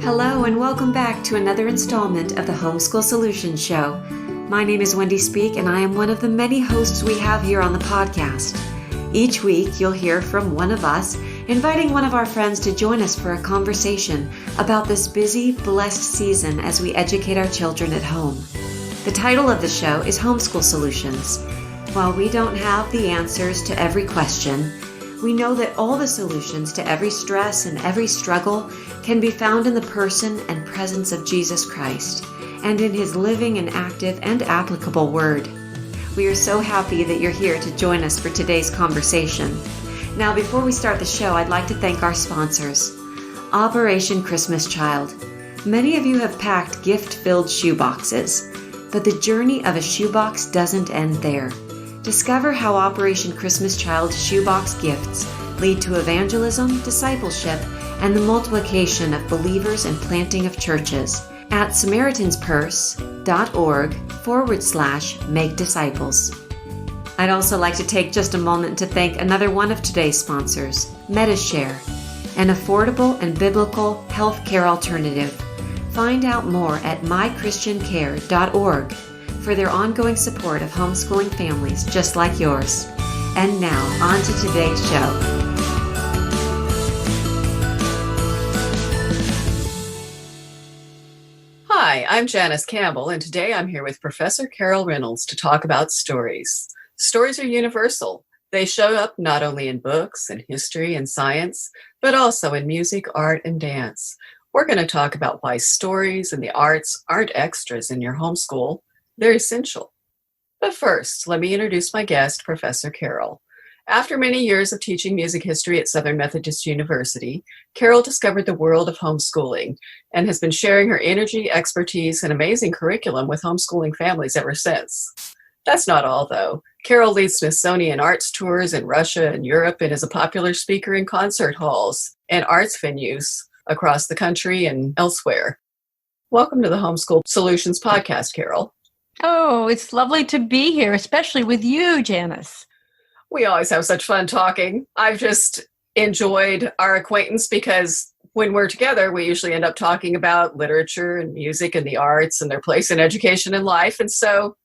Hello and welcome back to another installment of the Homeschool Solutions Show. My name is Wendy Speak and I am one of the many hosts we have here on the podcast. Each week you'll hear from one of us, inviting one of our friends to join us for a conversation about this busy, blessed season as we educate our children at home. The title of the show is Homeschool Solutions. While we don't have the answers to every question, we know that all the solutions to every stress and every struggle can be found in the person and presence of Jesus Christ and in His living and active and applicable Word. We are so happy that you're here to join us for today's conversation. Now, before we start the show, I'd like to thank our sponsors. Operation Christmas Child. Many of you have packed gift-filled shoeboxes, but the journey of a shoebox doesn't end there. Discover how Operation Christmas Child's shoebox gifts lead to evangelism, discipleship, and the multiplication of believers and planting of churches at SamaritansPurse.org/make disciples. I'd also like to take just a moment to thank another one of today's sponsors, MediShare, an affordable and biblical healthcare alternative. Find out more at mychristiancare.org for their ongoing support of homeschooling families just like yours. And now, on to today's show. Hi, I'm Janice Campbell, and today I'm here with Professor Carol Reynolds to talk about stories. Stories are universal. They show up not only in books and history and science, but also in music, art, and dance. We're going to talk about why stories and the arts aren't extras in your homeschool. They're essential. But first, let me introduce my guest, Professor Carol. After many years of teaching music history at Southern Methodist University, Carol discovered the world of homeschooling and has been sharing her energy, expertise, and amazing curriculum with homeschooling families ever since. That's not all, though. Carol leads Smithsonian arts tours in Russia and Europe and is a popular speaker in concert halls and arts venues across the country and elsewhere. Welcome to the Homeschool Solutions podcast, Carol. Oh, it's lovely to be here, especially with you, Janice. We always have such fun talking. I've just enjoyed our acquaintance because when we're together, we usually end up talking about literature and music and the arts and their place in education and life. And so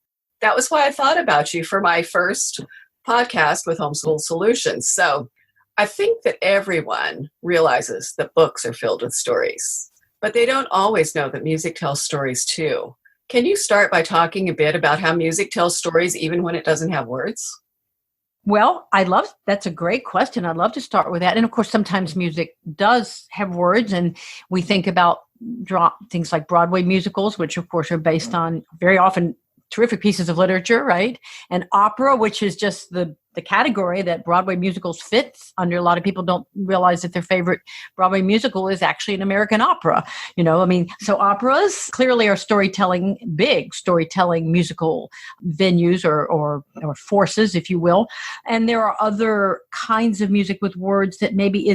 that was why I thought about you for my first podcast with Homeschool Solutions. So I think that everyone realizes that books are filled with stories, but they don't always know that music tells stories too. Can you start by talking a bit about how music tells stories even when it doesn't have words? Well, that's a great question. I'd love to start with that. And of course, sometimes music does have words, and we think about things like Broadway musicals, which of course are based on very often terrific pieces of literature, right? And opera, which is just the category that Broadway musicals fit under. A lot of people don't realize that their favorite Broadway musical is actually an American opera. So operas clearly are big storytelling musical venues or forces, if you will. And there are other kinds of music with words that maybe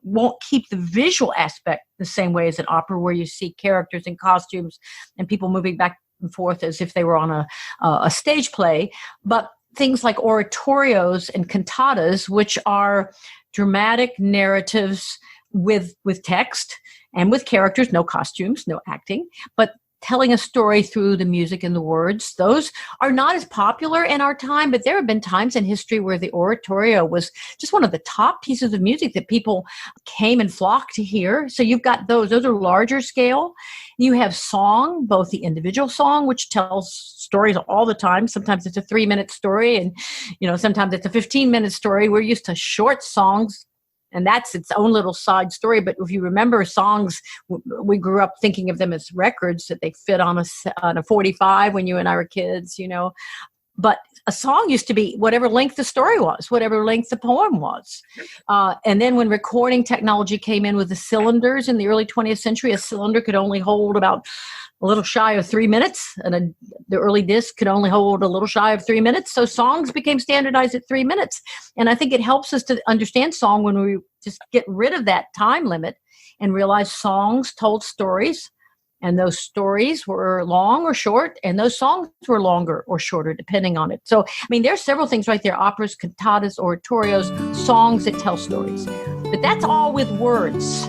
won't keep the visual aspect the same way as an opera, where you see characters in costumes and people moving back and forth as if they were on a stage play. But things like oratorios and cantatas, which are dramatic narratives with text and with characters, no costumes, no acting, but telling a story through the music and the words. Those are not as popular in our time, but there have been times in history where the oratorio was just one of the top pieces of music that people came and flocked to hear. So you've got those are larger scale. You have song, both the individual song, which tells stories all the time. Sometimes it's a 3-minute story, and sometimes it's a 15-minute story. We're used to short songs, and that's its own little side story. But if you remember songs, we grew up thinking of them as records that they fit on a 45 when you and I were kids, But a song used to be whatever length the story was, whatever length the poem was. And then when recording technology came in with the cylinders in the early 20th century, a cylinder could only hold about a little shy of 3 minutes, and the early disc could only hold a little shy of 3 minutes. So songs became standardized at 3 minutes. And I think it helps us to understand song when we just get rid of that time limit and realize songs told stories. And those stories were long or short, and those songs were longer or shorter, depending on it. So, there's several things right there: operas, cantatas, oratorios, songs that tell stories. But that's all with words.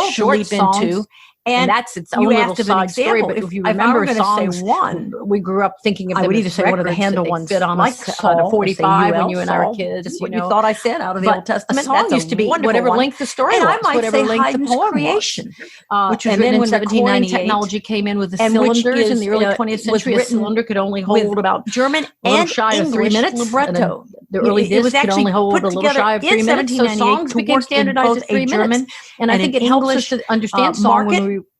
world to leap into. And that's its own you little asked of an side story. example. But if you If I remember were gonna songs, say one, we grew up thinking of I them would as either say one of the records Handel that they ones, fit on like on a Saul, 45 when you and I were Saul, kids. just You what you know, thought I said out of the but Old Testament. a song That's used to be wonderful whatever one. length the story And was, I might whatever say length the Haydn's poem Creation, was. which was And then written in when recording 1798, technology came in with the and which cylinders in is, the early 20th was century, a written cylinder could only with hold about German a little and shy of 3 English minutes. libretto. The early It was disc could actually only hold put a little together shy of 3 in minutes. So 1798 songs to became work in standardized both at 3 a minutes. German And I and think an it helps us English to understand song market. when we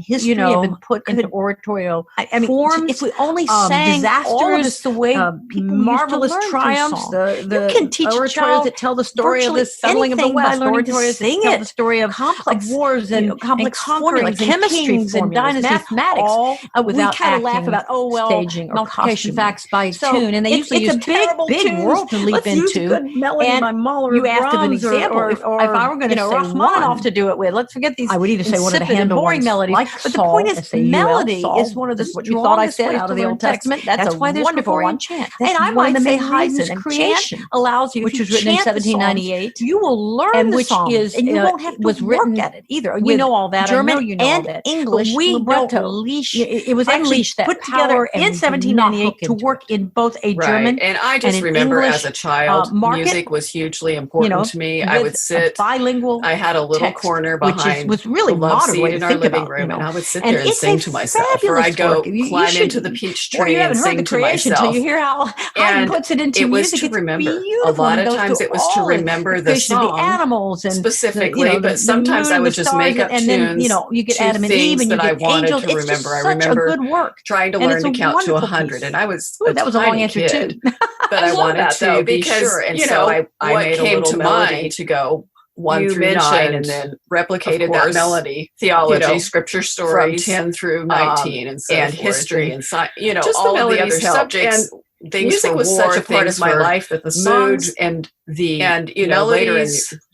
history have been put into oratorio forms. If we only sang all of this the way people marvelous used to learn triumphs, you can teach a child that tell the story of the settling of the West, oratorios that tell the story of complex wars and complex conquerings, chemistry and dynasties, mathematics. We kind of laugh about staging or multiplication facts by tune, and they usually use big world to leap into. And you asked of an example. If I were going to say Rachmaninoff to do it with, let's forget these. I would either say one of the handle boring melodies. But the point is, melody is one of the what you thought I said out of the Old Testament. That's why there's wonderful one. Chant. And I might say Haydn's creation allows you, which was written in 1798. You will learn and the which songs, is and you won't have to was written at it. either. You know all that. German, I know you know and all that. English. But we libretto. don't unleash. It was unleashed actually put together in 1798 to work in both a German and I just remember English, as a child, music was hugely important to me. I would sit bilingual. I had a little corner behind, which was really the love modern seat way to in our think living about, room, and I would sit and there and sing to myself, or I'd go climb into the peach tree and sing to myself. Until you hear how he puts it into music. It was to remember. A lot of times it was to remember the song, the animals, and specifically. But sometimes I would just make up tunes. And then you get Adam and Eve, and you get angels. To remember. I remember good work. Trying to learn to count to 100, and I was that was a long answer too. But I wanted to be sure, and so I made came to mind to go 1 through 9, and then replicated that melody, theology, scripture stories from 10 through 19, and so and history and science. Just all of the other subjects. Music was such a part of my life that the songs and later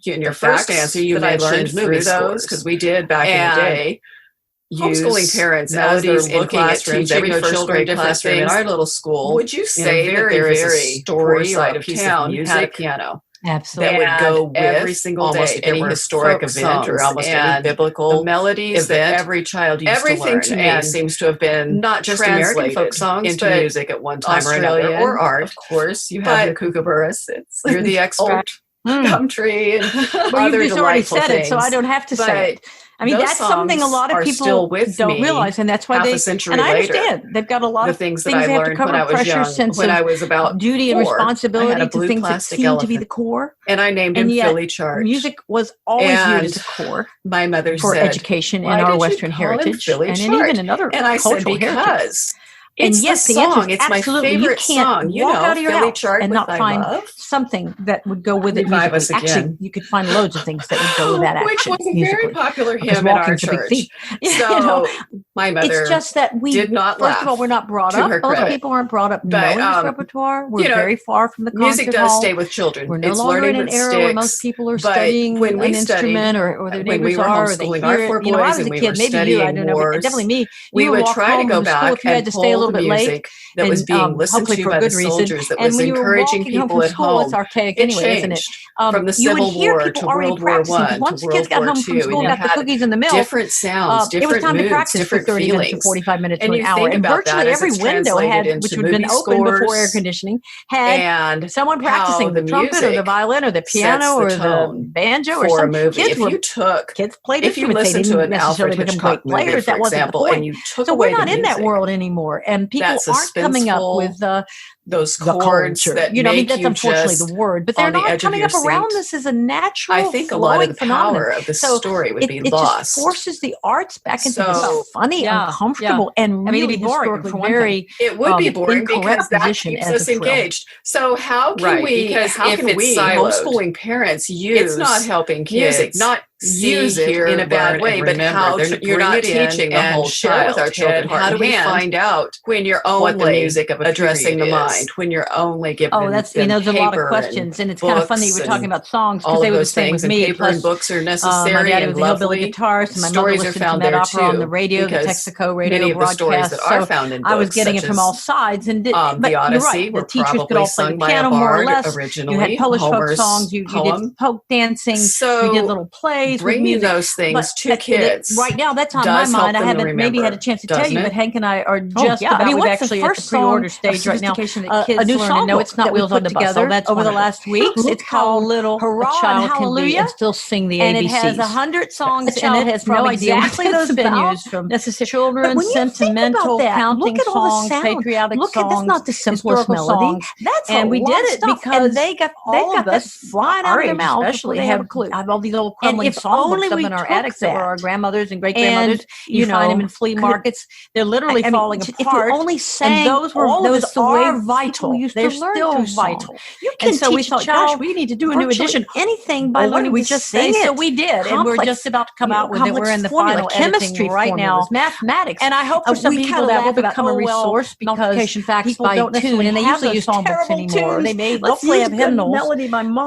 in your first answer you mentioned movie those, because we did back in the day. Homeschooling parents, as they're looking at teaching their children different things in our little school, would you say that there is a story or a piece of music had a piano? Absolutely. That would go with every single day, any historic event or almost any biblical melodies that every child used to learn. Everything to me seems to have been not just American folk songs into music at one time or another, or art. Of course, you have your kookaburras. You're the expert. Gum tree and other you've just already said it, so I don't have to say it. I mean, that's something a lot of people don't realize, and that's why and I understand they've got a lot of things that I learned when I was young, when I was about duty and responsibility to things that seem to be the core. And I named him Philly Charge. Music was always viewed as a core. My mother for said, education in our Western heritage, and even in other cultural heritage. And yes, the answer is absolutely. You can't walk out of your house and not find something that would go with it musically. Actually, you could find loads of things that would go with that action. Which was a very popular hymn in our church. So my mother it's just that we did not laugh. First of all, we're not brought up. Most people aren't brought up knowing this repertoire. We're very far from the concert music does stay with children. We're no longer in an era where most people are studying an instrument or their neighbors are, or they hear it. You know, I was a kid, maybe you, I don't know, but definitely me. We would try to go back if you had to stay a little bit late. That was being listened to by the soldiers, that was encouraging people at home. It's archaic anyway, isn't it? From the Civil War to World War I once to kids got World home War from II, school and got the cookies in the milk, different sounds, different moods, it was time to practice for 30 minutes to 45 minutes to an hour. And virtually every window had, which had been open before air conditioning, had someone practicing the trumpet or the violin or the piano or the banjo or something. Kids played instruments. They didn't necessarily become great players. That wasn't the point. So we're not in that world anymore, and people aren't coming up with those chords that make that's you unfortunately just the word, but they're not coming up around this as a natural. I think a lot of the power of the story would be lost. It just forces the arts back into the funny, uncomfortable, and really historically very. It would be boring because that keeps us engaged. So how can we? Because how can we homeschooling parents use? It's not helping kids, not use it in a bad way, but how you're not teaching the whole child with our children. How do we find out when you're only the music of addressing the mind? When you're only giving that's there's a lot of questions, and it's kind of funny we're talking about songs because they were the same with me. Paper and books are necessary. My daddy was a hillbilly guitarist, and my mother listened to that opera on the radio, the Texaco radio broadcast. So I was getting it from all sides, and but you're right. The teachers could all play the piano more or less. You had Polish folk songs. You did folk dancing. You did little plays. Bringing those things to kids right now. That's on my mind. I haven't maybe had a chance to tell you, but Hank and I are just about. We've actually at the pre-order stage right now. A new song. No, it's not Wheels on the Bus. That's over the last week. It's called "Little Hurrah and Hallelujah," and still sing the ABCs. And it has 100 songs in it. Has no idea exactly those venues from children, sentimental, counting songs, patriotic songs. Look, that's not the simplest melody. That's and we did it because they got all of us flying out of their mouths. Especially have all these little crumbling songbooks up in our attics that were our grandmothers and great grandmothers. You find them in flea markets. They're literally falling apart. If you only sang, those are vital. They're still vital. You can teach we thought, gosh, we need to do a new edition. Anything by learning we just sing it. So we did, and we're just about to come out with it. We're in the final chemistry right now. Mathematics, and I hope for some people that will become a resource because people don't necessarily and they usually use songbooks anymore. They may hopefully have hymnals.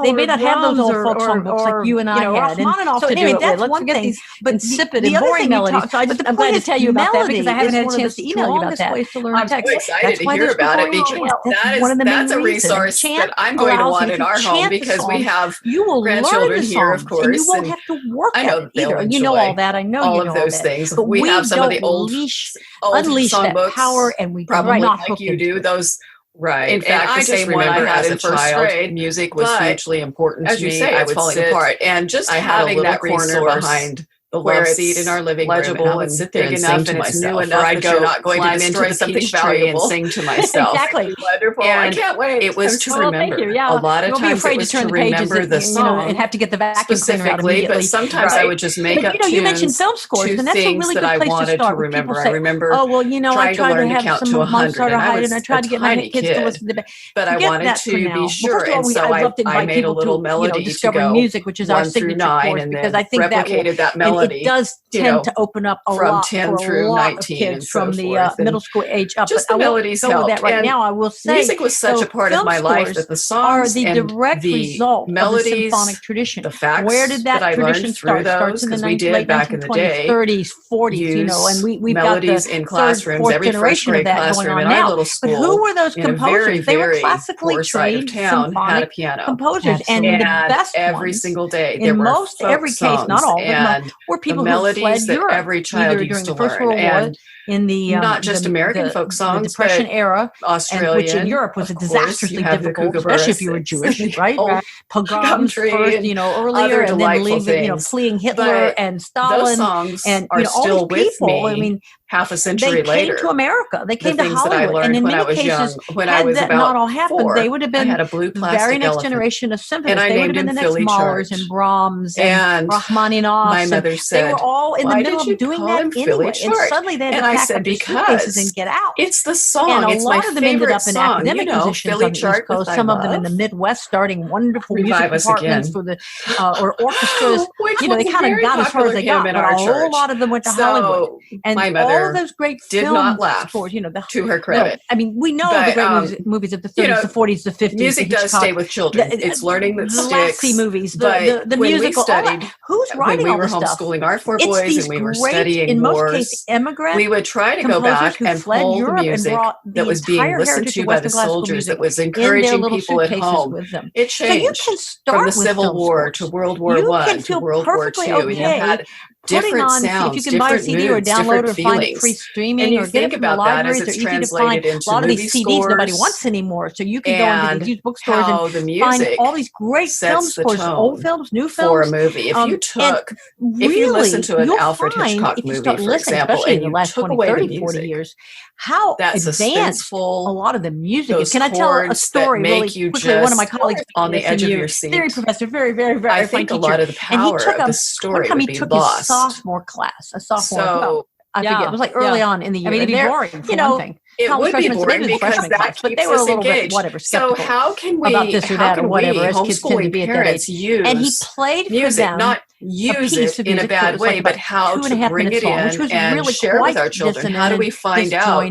They may not have those old folk songbooks like you and I had. off to do it with. Let's forget these insipid and boring melodies. So I'm glad to tell you about that because I haven't had a chance to email you about that. I'm so excited to hear about it because that's a resource that I'm going to want in our home because we have grandchildren here, of course. And you won't have to work at it either. And you know all that. I know all you know of those things. But we have some of the old unleash that songbooks, power, and we probably like you do those. Right. In fact, the same one I had in first grade. Music was hugely important to me. As you say, it's falling apart. And just having that corner behind the love seat in our living room, and I would sit there and sing to myself, or I'd go climb into something valuable and sing to myself. Exactly. Wonderful. And I can't wait. It was to remember. A lot of times it was to remember the song and have to get the vacuum specifically, but sometimes I would just make up tunes. You mentioned film scores, and that's a really good place to start. I remember. I remember. Oh well, I tried to have some Mozart height, and I tried to get my kids to listen to. But I wanted to be sure, and so I made a little melody to go music, which is our signature course, because I think replicated that melody. It does tend to open up a from lot 10 through 19 and from the middle school age up. Just the melodies help. That right now, I will say music was such a part of my life that the songs are the direct result melodies, of the symphonic tradition. The facts where did that tradition start? Starts in the late 1920s, 30s, 40s. And we've got the in classrooms, every first grade classroom in our little school. But who were those composers? They were classically trained symphonic composers, and the best every single day. In most every case, not all, but were people who fled Europe, every child used to learn, and in the not just American folk songs, the Depression era, Australian, which in Europe was disastrously difficult, especially if you were Jewish, right? Pogroms first, earlier, and then leaving, fleeing Hitler and Stalin, those songs and are still all these people. with me. I mean, half a century later, they came to America. They came to Hollywood, and in many cases, had that not all happened, they would have been the very next generation of symphonists. They would have been the next Mahlers and Brahms and Rachmaninoff. My mother said, they were all in the middle of doing that anyway. And suddenly they had to pack up their suitcases and get out. It's the song. And a lot of them ended up in academic positions on the East Coast. Some of them in the Midwest, starting wonderful music departments for the or orchestras. They kind of got as far as they got, but a whole lot of them went to Hollywood. And my mother all of those great did not laugh scores, to her credit. I mean, we know the great movies of the 30s, the 40s, the 50s. Music does stay with children. It's learning that sticks. The movies, the musical. Who's writing all this stuff? When we were homeschooling our 4 boys and we were studying in most wars, cases, immigrant we would try to go back and pull the music that was being listened to by the soldiers, that was encouraging people at home. It changed from the Civil War to World War I to World War II. And you had different sounds, if you can buy a CD or download or find it free streaming or get it from the libraries, they're easy to find. A lot of these CDs nobody wants anymore, so you can go into these used bookstores and find all these great film scores, old films, new films for a movie. If you listen to an Alfred Hitchcock movie, for example, and in the last 20, 30, 40 years, how advanced a lot of the music is. Can I tell a story really quickly? One of my colleagues on the edge of your seat, theory professor, very, very, very I think a lot of the power of the story would be lost. Sophomore class, I forget. It was like early on in the year. I mean, it'd be boring for one thing. It would be boring because that but they were a little bit skeptical. So how can we, about this or that or whatever, as kids tend to be at that age. Use and he played music, for them not use it in a bad way, but how to bring it in which was and really share with our children. How do we find out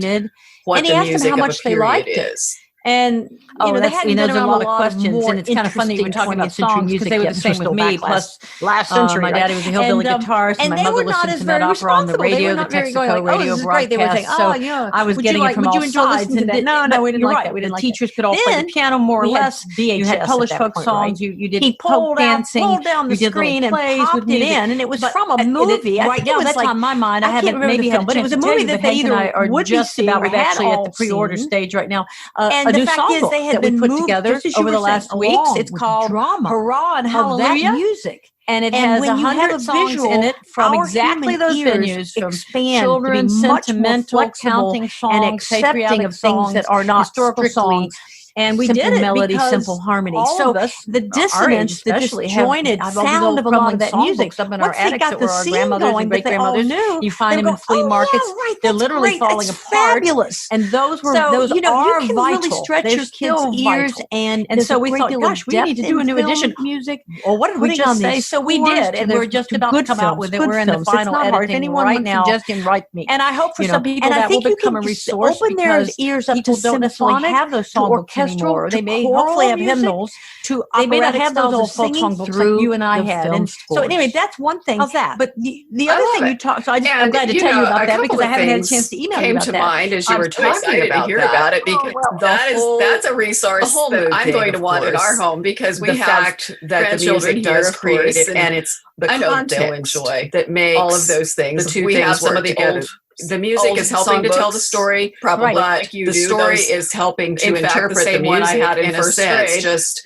what the music of a period is? And they hadn't been around a lot of questions, and it's kind of funny when talking about songs because they were the same with me. Plus, last century, my daddy was a hillbilly guitarist, and my mother listened to that opera on the radio, the Texaco radio broadcast. So I was getting it from all sides. And no, we didn't like that. We didn't like it. Teachers could all play the piano more or less. You had Polish folk songs. You did folk dancing. Pulled down the screen and popped it in, and it was from a movie. Right now, that's on my mind. I haven't maybe had, but it was a movie that they either would just about. We're actually at the pre-order stage right now. And the fact is, they had been put together over the last weeks. It's called Hurrah and Hallelujah music. And it has 100 songs in it from exactly those venues, from children's sentimental, counting songs, and accepting of things that are not historical songs. And we did it melody, because simple harmony. So the dissonance, the disjointed sound of a lot of that music. Up in our attics that were our grandmothers and great grandmothers. You find them in flea markets. They're literally falling apart. Fabulous. And those were those you are can vital. Really stretch your kids' ears, and so we thought, gosh, we need to do a new edition. Music. Well, what did we just say? So we did, and we're just about to come out with it. We're in the final editing right now. Write me. And I hope for some people that will become a resource open their ears up to people don't necessarily have those songbooks. orchestral, or they may hopefully have hymnals, to they may not have those old folk song books like you and I had. And so anyway, that's one thing. How's that? But the other thing you talked, so I'm glad to tell you about that because I haven't had a chance to email you about that. Came to mind as you were talking about it because that's a resource that I'm going to want in our home because we have that the music does create it, and it's the context they'll enjoy that makes all of those things. The two we things have some of the old. The music is helping to tell the story, probably. But the story is helping to interpret the music in a sense.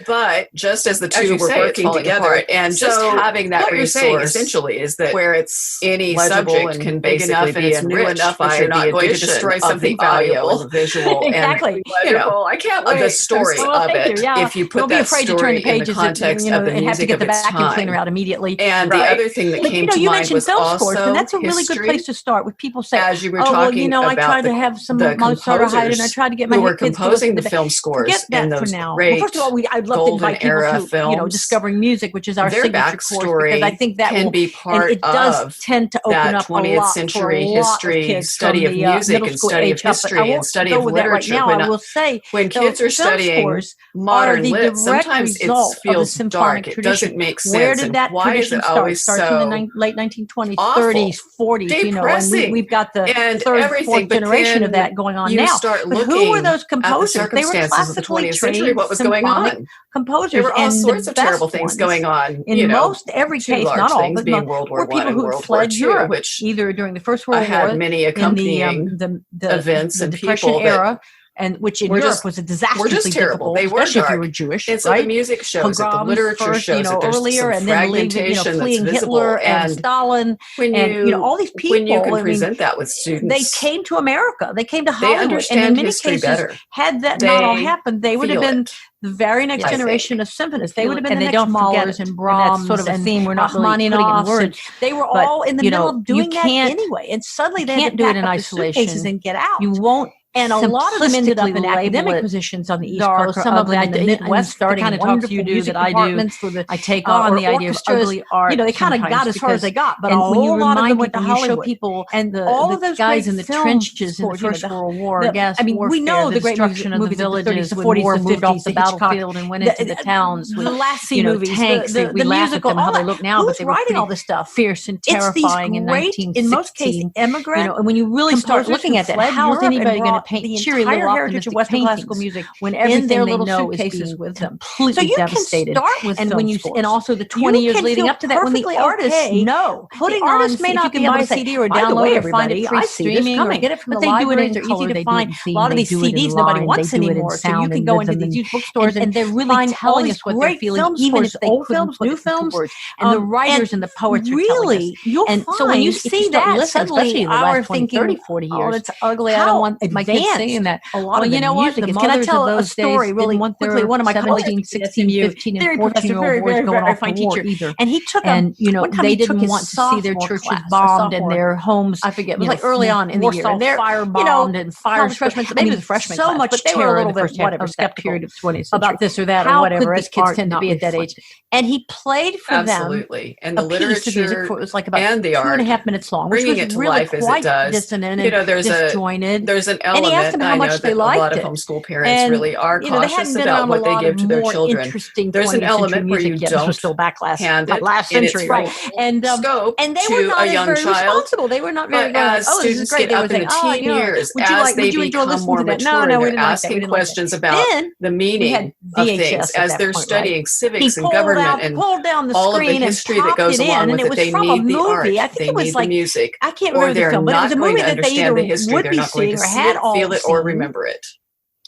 Just as the two were working together, and just having that resource essentially is that where it's any subject can basically be enriched enough by you're not going to destroy something valuable, visual, exactly. And I can't wait the story of it if you put that story in the context of the music of its time. And have to get the vacuum cleaner out immediately. And the other thing that came to mind was also and that's a really good place to start with people saying, as you were talking about I tried to have some Mozart or Haydn, and I tried to get my who were composing the film scores in those great first of all, I'd love to invite people to discovering music, which is our signature course, because I think that can be part it does tend to open up 20th century history, study of music and study of history and study of literature. I will say when kids are studying modern lit, sometimes it feels dark. It doesn't make sense. Where did that tradition start? Starts in the late 1920s, 30s, 40s. And we've got the third, fourth generation of that going on now. But who were those composers? They were classically trained what was going on. Composers. There were all sorts of terrible things going on. In most every case, not all, but being World War I and World War II, Europe, which either during the First World War, had many accompanying the events and Depression era. And which in Europe was a disastrously terrible. They were especially if you were Jewish, and so right? The music shows it, the literature shows it. There's earlier, some and then fragmentation fleeing that's Hitler and Stalin, and all these people. When you can present that with students, they came to America. They came to Hollywood, they understand and in many history cases, better. had that not all happened, they would have been the very next generation of symphonists. They would have been the next Mahlers and Brahms, sort of a theme we're not really putting in words. They were all in the middle of doing that anyway, and suddenly they can't do it in isolation and get out. You won't. And a lot of them ended up in academic positions on the East Coast. Some of them in the Midwest, starting kind of talks you do that I do. I take on the idea of ugly art. They kind of got as far as they got, but a whole lot of them went to Hollywood. Show people and all of those guys in the trenches in the First World War, gas warfare, we know the great destruction of the villages, the 40s, war moved off the battlefield and went into the towns. The last sea movies, tanks. We laugh at them how they look now, but they were writing all this stuff fierce and terrifying in 1916. In most cases, immigrant. And when you really start looking at that, how is anybody going to paint cheery little heritage of Western classical music when everything their they little know suitcases is with them? Completely devastated. So you can start with and when you scores. And also the 20 years leading up to that, when the artists know, putting the artists may not be able to CD or download or find it free streaming or get it from the libraries. They're easy to find. A lot of these CDs nobody wants anymore, so you can go into these used bookstores and they're really telling us what they're feeling, even if they old films, new films, and the writers and the poets are telling us. You'll find. So when you see that, suddenly our thinking, 30, 40 years, oh, it's ugly. I don't want my kids singing that. A lot of you know what? Can I tell a story really quickly? One of my 17, 16, 15, and 14-year-old boys going off to war either. And he took and they didn't want to see their churches bombed and their homes. I forget. It was like early on in the year. And they're firebombed and fires. Maybe the freshmen so much terror in the first whatever period of 20th about this or that or whatever. As kids tend to be at that age. And he played for them. Absolutely. And the literature it was like about and the art, 2.5 minutes long, bringing it to life as it does. Dissonant and disjointed. There's an element. And he asked them how much they liked it. A lot of homeschool parents really are cautious about what they give to their children. There's an element where you don't still back hand it last century, right? And scope and they were not a young very child. Responsible. They were not very good. As students get up in the teen years, as they become more mature, they're asking questions about the meaning of things as they're studying civics and government and all of the history that goes along with it. They need the art. They need the music. I can't remember the film, but it was a movie that they either would be seeing or had all feel it or remember it.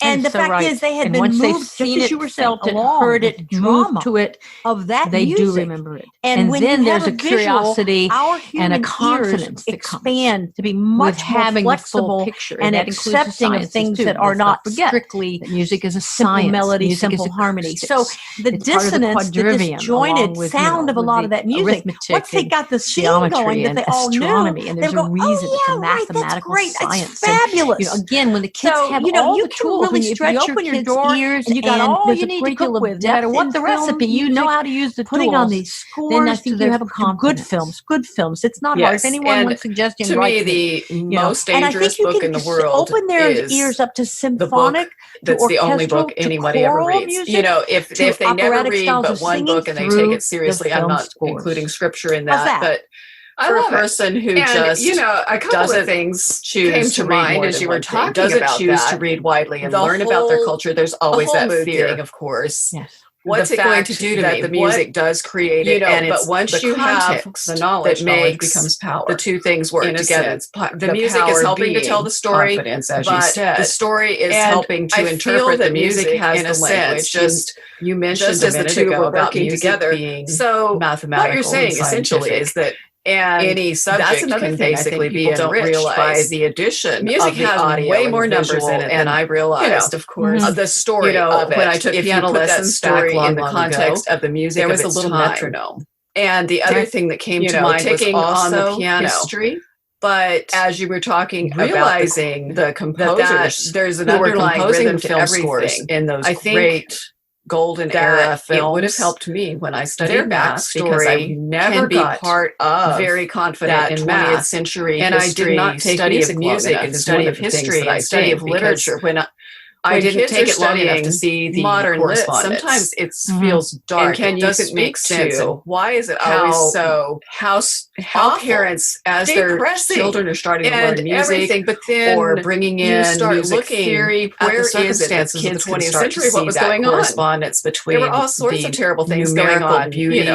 And the fact is, they had been once moved, they've seen just as it, you were felt saying, it, heard it, moved to it, of that they music. do remember it. And then there's a curiosity and a confidence that expand to be much more having flexible the full picture, and accepting of things that are not strictly music is a simple melody, music simple harmony. So the dissonance, the disjointed sound of a lot of that music. Once they got the scene going that they all knew, and there's a reason it's a mathematical science. It's fabulous. Again, when the kids have all the tools really stretch your kids' ears, and you got all you need to cook with, no matter what the recipe, you know how to use the tools. Putting on these scores, then I think you have good films. Good films. It's not hard. If anyone wants suggestions, to me, the most dangerous book in the world open their ears up to symphonic. That's the only book anybody ever reads. Music, if they never read but one book and they take it seriously, I'm not including scripture in that. But for a person who just a couple of things choose to read more as you were talking doesn't about choose that, to read widely and learn about their culture, there's always that fear, of course. Yes. What's it going to do to me? The music does create it, and but once you have the knowledge, becomes power. The two things work together. The music is helping to tell the story, but the story is helping to interpret the music in a sense. Just you mentioned a minute ago about working together. So what you're saying essentially is that any subject can basically be enriched by the addition. Music has way more numbers in it than I realized. Of course, the story of it. When I took piano lessons back in the context of the music, there was a little metronome. And the other thing that came to mind was also on the piano. History. But as you were talking, realizing the composers, there's an underlying rhythm to everything in those great golden era films. It would have helped me when I studied math because I never got part of very confident in 20th century and history, I did not take study of music and study of history and study of literature when I didn't take it long enough to see the modern correspondence. Sometimes it feels dark. And it doesn't make sense. Why is it always so? How parents, as their children are starting to learn music, but then or bringing in music theory, where is it that kids in the 20th century what was going on? Correspondence between there were all sorts of terrible things going on. Beauty,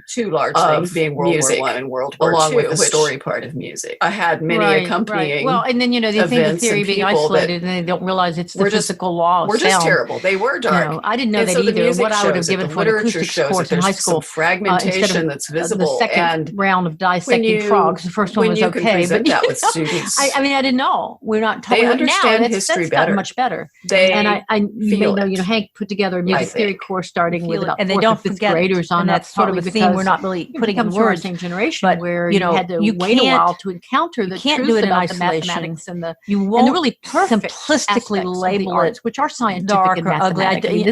two large things being World War I and World War II, along with the story part of music. I had many accompanying. Well, and then they think the theory being isolated, and they don't realize it's the physical law of sound. We're just terrible. They were dark. I didn't know that either. What I would have given for an acoustics course in high school, fragmentation that's visible. The second round of dissecting frogs, the first one was okay, but that with students, I mean, I didn't know. We're not talking. They understand history better. Much better. You know, Hank put together a music theory course starting with about and they don't forget graders on that sort of a theme. We're not really putting in words. Same generation, but where you had to wait a while to encounter the truth about the mathematics and the really simplistically label it, which are scientific dark and or ugly.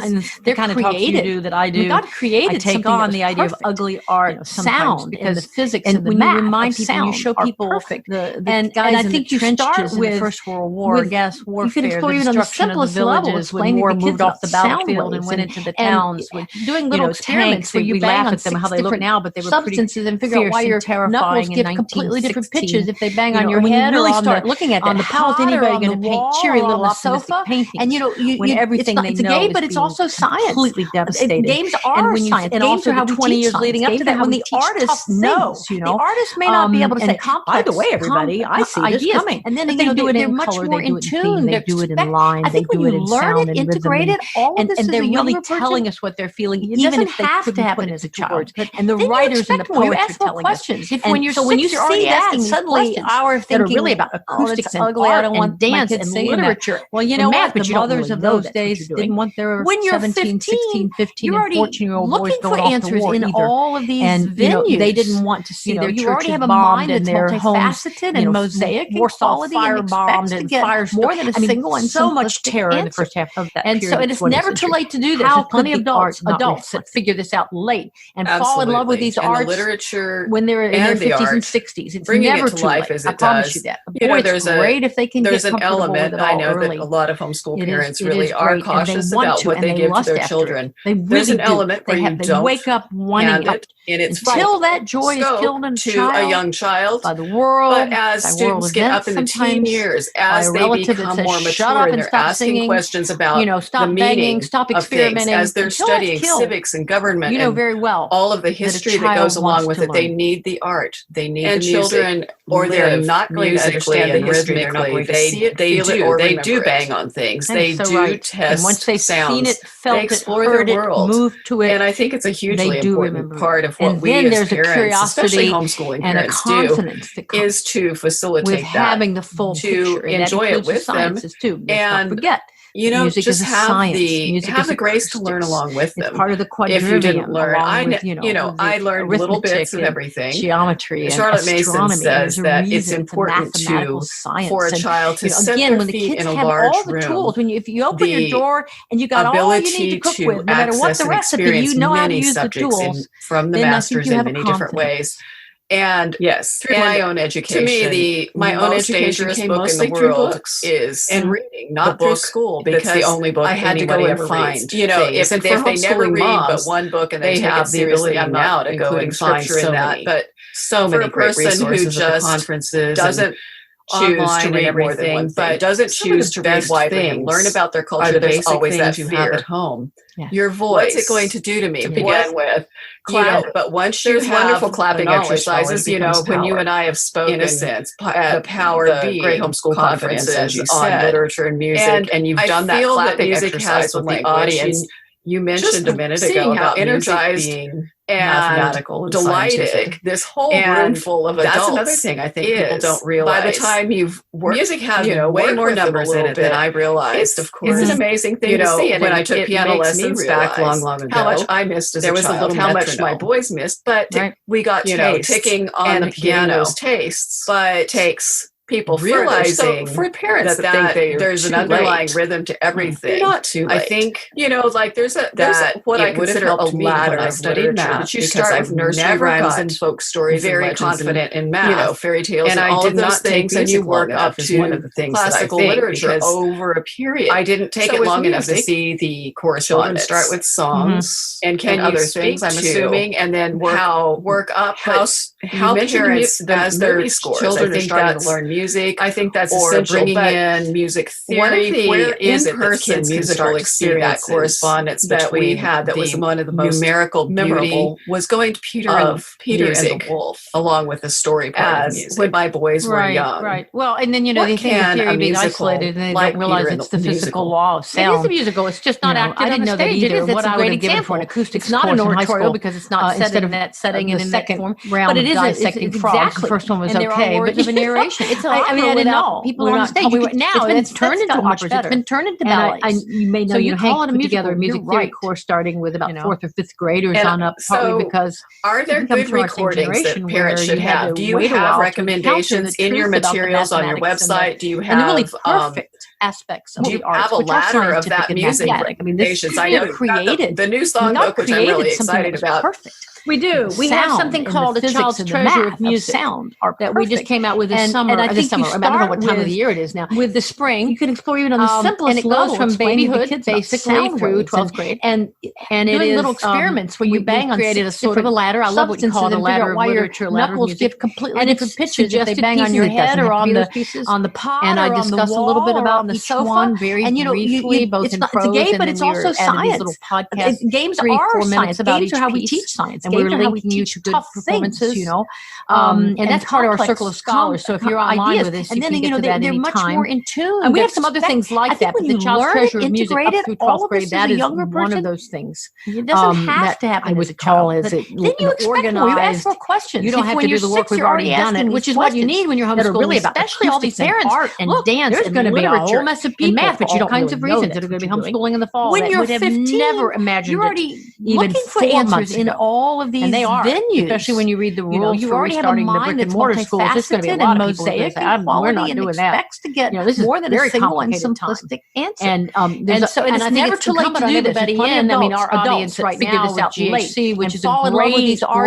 They're kind of creative. That I do. God created. I take on the idea of ugly art, sound, because the physics and the when math you remind people, sound you show people perfect. And I think you start with the First World War, gas warfare, you can explore even on the simplest level, when war moved off the battlefield and went into the towns, doing little experiments where you bang on them how they look now, but they were substances and figure out why your knuckles give completely different pitches if they bang on your head. Really start looking at on the palette. Anybody going to paint cheery little sofa paintings? And when everything they know is but it's also science. Completely devastating. Games are science, and also the 20 years leading up to that, when the artists know, the artist may not be able to say complex. By the way, everybody, I see this coming. And then they do it in much more in tune. They do it in line. They do it in sound and integrate it. All of this and they're really telling us what they're feeling, even if they couldn't happen as a child. And the writers and the poets are telling us. When you see that, suddenly our thinking are really about acoustics and ugly. art I don't want dance and literature. Well, you know what? The mothers of those days didn't want their 17, 16, 15, and 14-year-old boys going off to war either. All of these venues. They didn't want to see their you already churches have a bombed mind and their homes and mosaic and quality and bombed and fire more than a single and so much terror in the first half of that period. And so it is never too late to do this. There's plenty of adults that figure this out late and fall in love with these arts literature when they're in their 50s and 60s. It's never too late. I promise you that. There's great if they can get an element. I know that a lot of homeschool parents really are cautious about what they give to their children. There's an element where you don't wake up wanting it in its until that joy is killed in a young child by the world. But as students get up in the teen years, as they become more mature and they're asking questions about stop the meaning stop of experimenting, things, as they're studying civics and government, very well all of the history that goes along with it. They need the art. They need the children, or they're not going to understand the history. They're not going to see it, feel it, or they do bang on things. They do test and once they've sounds. Seen it, felt they explore it, heard their world, moved to it, and I think it's a hugely important part of what we as parents, especially homeschooling parents, do is to facilitate with that, having the full to picture. enjoy it with them, too. And forget. music just is a have science. Have the grace to learn along with them. It's part of the quadrivium. If you didn't learn, I learned arithmetic little bits of everything. Geometry and Charlotte Mason astronomy. says that it's important for a child to set their feet in a large room. Tools. If you open your door and you got all you need to cook with, no matter what the recipe, you know how to use the tools. From the masters in many different ways. And through my own education, to me, my own education came mostly through books and reading, not through school, because that's the only book I had to go and find. If they never read but one book and they have the ability now to go and find so many, but so many great resources at the conferences, doesn't choose to read more than one thing, but doesn't choose to read widely and learn about their culture. There's always that fear. You have at home. Yeah. Your voice. What's it going to do to me to begin with? But once there's wonderful clapping exercises, when you and I have spoken, in a sense, at the Power of the Great Homeschool Conferences on literature and music, and you've done that clapping exercise with the audience. You mentioned a minute ago about energized being mathematical and delighted. Scientific. This whole room full of adults. That's another thing I think people don't realize. By the time you've worked, music has way more numbers in it than I realized. Of course, it's an amazing thing to see. And when I took piano lessons back long ago, how much I missed as a child. There was a little how much my boys missed, but we got ticking on the piano tastes, but takes people realizing for parents that think there's an underlying rhythm to everything. You're not too late. I think there's what I consider a ladder of studied math. You start with nursery rhymes and folk stories. Very confident in math, fairy tales, and all of those things, and you work up to one of the things classical literature over a period. I didn't take it long enough to see the correspondence. Children start with songs and other things. I'm assuming, and then work up how parents as their children are starting to learn music. I think that's essential. Bringing in music theory. One of the in-person musical experience correspondence that we had that was one of the most numerical, memorable was going to Peter and the Wolf, along with the story part of music. When my boys were young. Right. Well, and then they think of theory being isolated, and they don't realize it's the physical law of sound. It is a musical. It's just not acted on the stage. It is. What I would have given for an acoustic. It's not an oratorio because it's not set in that setting and in that form. But it is dissecting frogs. The first one was okay, but of a narration. It's I didn't know. People on stage. Now it's been turned into operas. It's been turned into ballets. You may know, you call it a musical. Together a music theory course starting with about 4th or 5th graders on up, partly because are there good recordings that parents should have? Do you have recommendations in your materials on your website? Do you have and the really perfect aspects of the arts? Do you have a ladder of that music recommendations? I know created the new songbook, which I'm really excited about. Perfect. We do. We have something called a child's treasure of music sound that we just came out with this summer. And I don't know what time of the year it is now. With the spring, you can explore even on the simplest level. And it goes from babyhood basically through 12th grade. And it is little experiments where you bang on created a sort of a ladder. I love what you call the ladder of literature, ladder of music. Give completely different pitches if they bang on your head or on the pod. And I discuss a little bit about each one very briefly, both in prose and in your, but it's also science. Games are science. Games are how we teach science. We're linking you to good performances, and that's part of our circle of scholars. So if you're online with this, you can get to that anytime. Much more in tune. And we have some other things like that. But the child's treasure of music up through 12th grade, that is one of those things. It doesn't have to happen. I would call it organized. You ask more questions. You don't have to do the work. We've already done it, which is what you need when you're homeschooling. Especially all these parents. Art and dance. There's going to be a whole mess of people, math, but you don't kinds of reasons that are going to be homeschooling in the fall. When you're 15, never imagined you're already looking for answers in all of these venues, especially when you read the rules. You already have a mind that's multifaceted and mosaic and quality and expects to get more than a single and simplistic answer. And so it's never too late to do this. I mean, our audience right now with GHC, which is a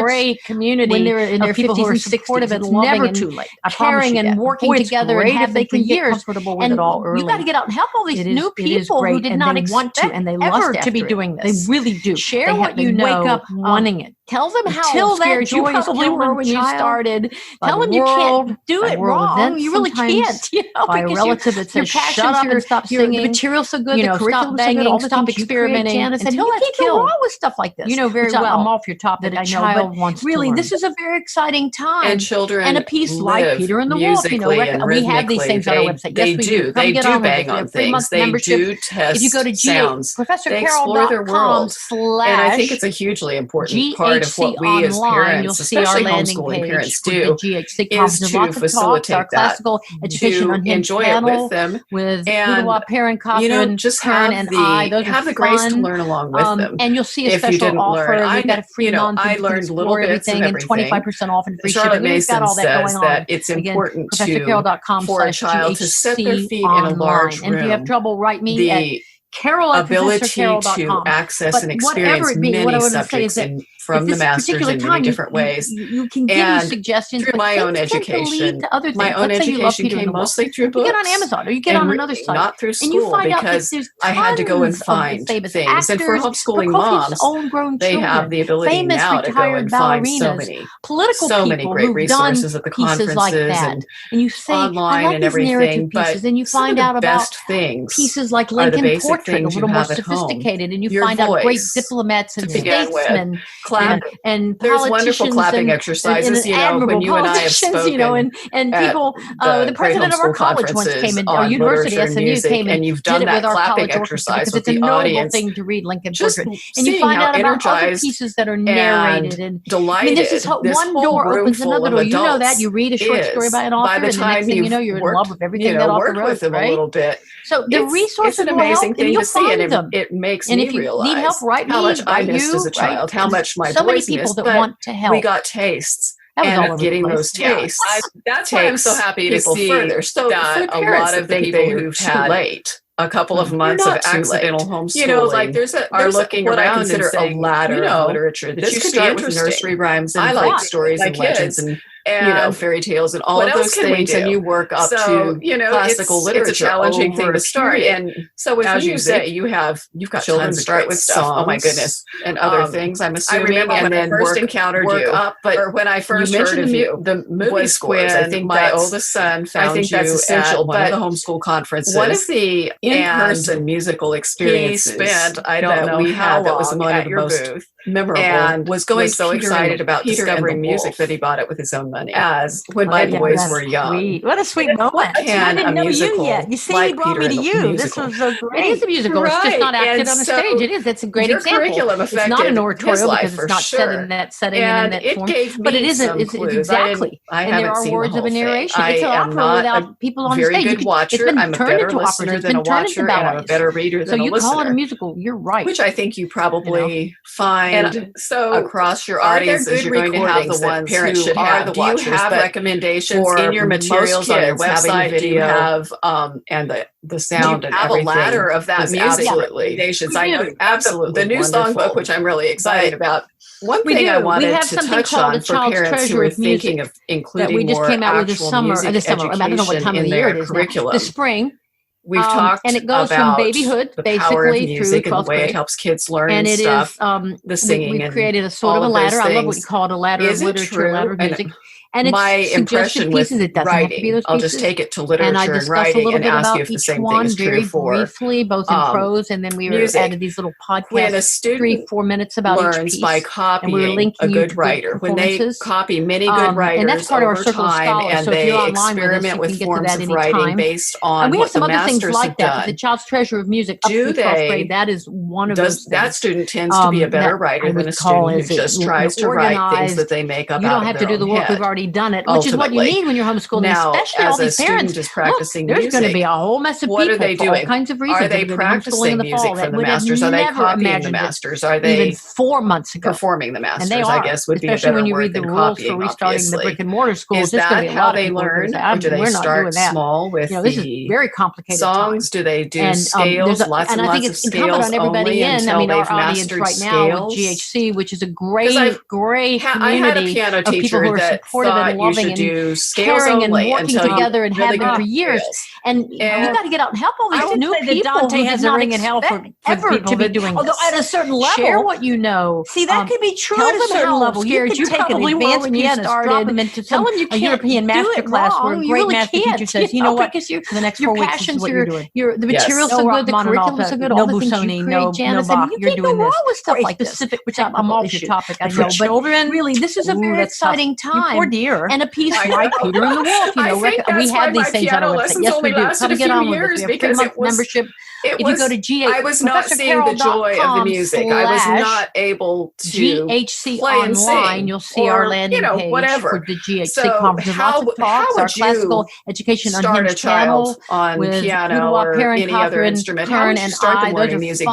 great community when they're in their people who are supportive and loving and caring and working together and have been for years. And you got to get out and help all these new people who did not expect and they lust to be doing this. They really do. Share what you know. Wake up wanting it. Tell them how scared you probably were when you started. Tell them you can't do it wrong. You really can't. By a relative that says, shut up and stop singing. The material's so good, the curriculum's so good, all the stop experimenting. Until you can't go wrong with stuff like this. You know very well. I'm off your topic. That a child wants to learn. Really, this is a very exciting time. And children and a piece like Peter and the Wolf. We have these things on our website. They do. They do bang on things. They do test sounds. Professor Carol Reynolds. And I think it's a hugely important part part of what we as parents, especially homeschooling parents, do is to facilitate that, classical education to enjoy it with them, with and Parent, Catherine, just Kern, have and I. Those have are the grace to fun. learn along with them. And you'll see a if you special didn't offer. learn, We've got a free month. I learned little bits of everything, and 25% off and free Charlotte shipping. Mason We've got all that says going that on. it's Again, important for a child to set their feet in a large room. And if you have trouble, write me at ability to access and experience many subjects from the masters in many different ways. You can give you suggestions. Through my own education, my own education came mostly through books. You get on Amazon or you get on another site. Not through school, because I had to go and find things. And for homeschooling moms, they have the ability now to go and find so many great resources at the conferences and you say, online and everything. But then you find out about pieces like Lincoln Portrait, a little more sophisticated, and you find out great diplomats and statesmen. And there's wonderful clapping exercises, when you and I have spoken, and people. The president of our college once came in, our university, SMU, came in, and you've done that clapping exercise with the audience. It's a noble thing to read Lincoln Portrait, and you find out about other pieces that are narrated and delighted. This is how one door opens another door. You know that you read a short story by an author, and the next thing you know, you're in love with everything that author wrote, right? A little bit. So the resources it's an amazing thing to see, and it makes me realize how much I missed as a child, how much my boys missed. That want to help. We got tastes, and getting those tastes. That's why I'm so happy to see further. So that a lot of the people who've had a couple of months of accidental homeschooling, there's looking what around I consider and saying, a ladder of literature that you start with nursery rhymes and folk stories and legends and fairy tales and all of those things, and you work up to classical literature. It's a challenging thing to start. And so, as you say, you've got children start with songs. Oh my goodness, and other things. I'm assuming, and then first encountered work you, up. But or when I first heard of you, the movie scores. I think my oldest son found you that's essential. At one of the homeschool conferences. One of the in-person musical experiences he spent, I don't know how long, that was one of the most memorable, and was so excited about discovering music that he bought it with his own money. As when my boys were young. What a sweet moment. I didn't know you yet. You see, he brought me to you. This was so great. It is a musical. Right. It's just not acted on a stage. It is. That's a great example. Curriculum it's not an oratorial because it's not sure. set in that setting and in that form. But it isn't. It's exactly. And there are words of a narration. It's an opera without people on the stage. Very good watcher. I'm a better listener than a watcher, and I'm a better reader than a listener. So you call it a musical. You're right. Which I think you probably find across your audience is you're going to have the ones parents should have. Do you have recommendations in your materials on your website? Do you have and the sound and everything? Have a ladder of that music recommendations. I know absolutely the new songbook, which I'm really excited about. One thing I wanted to touch on for parents who are thinking of including more actual music education I don't know what time of the year it is curriculum. The spring. We've talked and it goes about from babyhood the basically power of music through 12th and the way grade. it helps kids learn and it stuff, is the singing. We've created a sort of a ladder. I love what you call it, a ladder of literature, a ladder of music. And it's my impression with pieces. It doesn't writing, have to be those pieces. I'll just take it to literature and I and writing a little and bit ask about you if the each same one thing is very true for briefly, both in prose and then we added these little podcasts. When a student 3-4 minutes about learns each piece, by copying and we're linking a good writer, when they copy many good writers and that's part of our over circle of time, scholars. and So if they you're online experiment with with forms of writing anytime. based on and we have what some the other things masters like have that. done. The Child's Treasure of Music up through 12th grade, that is one of those things. That student tends to be a better writer than a student who just tries to write things that they make up. You don't have to do the work. We've already done it, which is what you need when you're homeschooling, now, especially all these parents. Is practicing there's music, going to be a whole mess of what people are they for doing? all kinds of reasons. Are they practicing music from the masters? Are they copying the masters? Are they even 4 months ago performing the masters? And they are, I guess would be especially a better when you word read the than rules copying, for restarting obviously. the brick and mortar schools. Is that how they learn? Or do they start small with this is very complicated songs? Do they do scales? Lots and lots of scales on everybody until they've our audience mastered right now with scales? GHC, which is a great community I had a piano teacher who are that supportive thought and loving you should do and scales caring only and working together and have been for years. And you got to get out and help all these new people. Dante has a ring in hell for ever to be doing although this. At a certain level, share what you know. See, that could be true at a certain level. You probably advance pianist, drop them into a European master class where a great master teacher says, you know what, for the next 4 weeks, this is what you're doing. The material's so good, the curriculum's so good, all the things you create, Janice, and you can't go wrong with stuff like this. Which I'm off the topic, I know, but really, this is a very exciting time. dear. And a piece like Peter and the Wolf. We have these things on our website. Yes, we do. Come get on with us. We have 3-month membership. If you go to GH, I was not seeing the joy of the music. I was not able to GHC play and online. sing, You'll see our landing page for the GHC conference. Lots of talks, our classical education start a child on piano or any other instrument? How would you start them learning music?